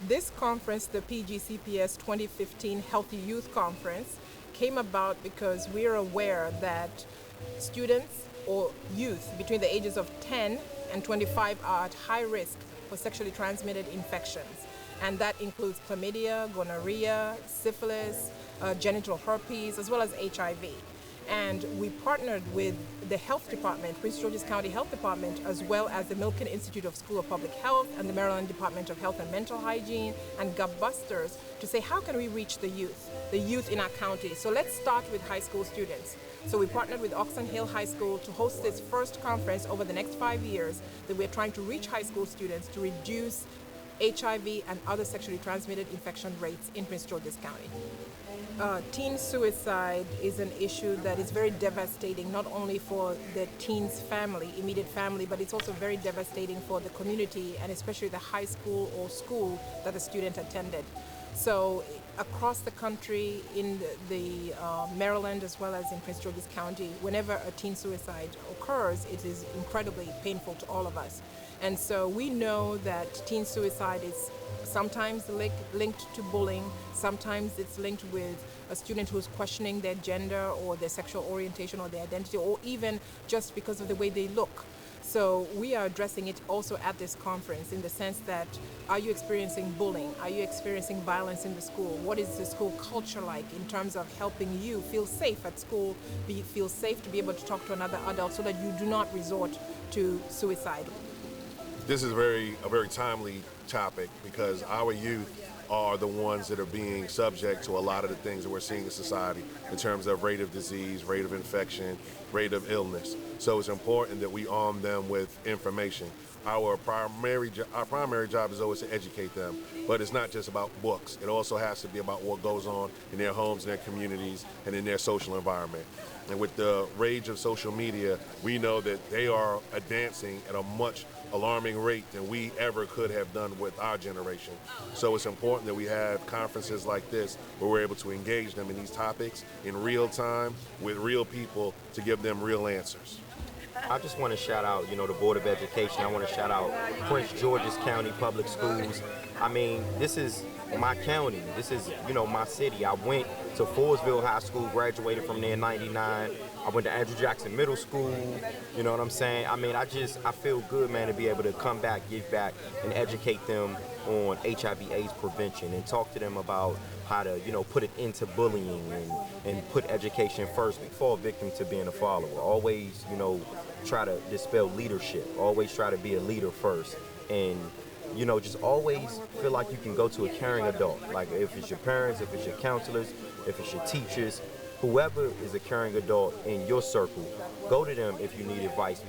This conference, the PGCPS 2015 Healthy Youth Conference, came about because we are aware that students or youth between the ages of 10 and 25 are at high risk for sexually transmitted infections. And that includes chlamydia, gonorrhea, syphilis, genital herpes, as well as HIV. And we partnered with the health department, Prince George's County Health Department, as well as the Milken Institute of School of Public Health and the Maryland Department of Health and Mental Hygiene and Gutbusters to say, how can we reach the youth in our county? So let's start with high school students. So we partnered with Oxon Hill High School to host this first conference over the next 5 years that we're trying to reach high school students to reduce HIV and other sexually transmitted infection rates in Prince George's County. Teen suicide is an issue that is very devastating, not only for the teen's family, immediate family, but it's also very devastating for the community and especially the high school or school that the student attended. So across the country, in the Maryland as well as in Prince George's County, whenever a teen suicide occurs, it is incredibly painful to all of us. And so we know that teen suicide is sometimes linked to bullying, sometimes it's linked with a student who's questioning their gender or their sexual orientation or their identity, or even just because of the way they look. So we are addressing it also at this conference in the sense that, are you experiencing bullying? Are you experiencing violence in the school? What is the school culture like in terms of helping you feel safe at school, feel safe to be able to talk to another adult so that you do not resort to suicide? This is a very timely topic because our youth are the ones that are being subject to a lot of the things that we're seeing in society in terms of rate of disease, rate of infection, rate of illness. So it's important that we arm them with information. Our primary job is always to educate them, but it's not just about books. It also has to be about what goes on in their homes, in their communities, and in their social environment. And with the rage of social media, we know that they are advancing at a much alarming rate than we ever could have done with our generation. So it's important that we have conferences like this where we're able to engage them in these topics in real time with real people to give them real answers. I just want to shout out, the Board of Education. I want to shout out Prince George's County Public Schools. I mean, this is my county. This is, my city. I went to Forestville High School, graduated from there in '99. I went to Andrew Jackson Middle School. You know what I'm saying? I mean, I feel good, man, to be able to come back, give back, and educate them on HIV/AIDS prevention and talk to them about how to, put it into bullying and put education first before a victim to being a follower. Always, try to dispel leadership. Always try to be a leader first. And, just always feel like you can go to a caring adult. Like if it's your parents, if it's your counselors, if it's your teachers, whoever is a caring adult in your circle, go to them if you need advice.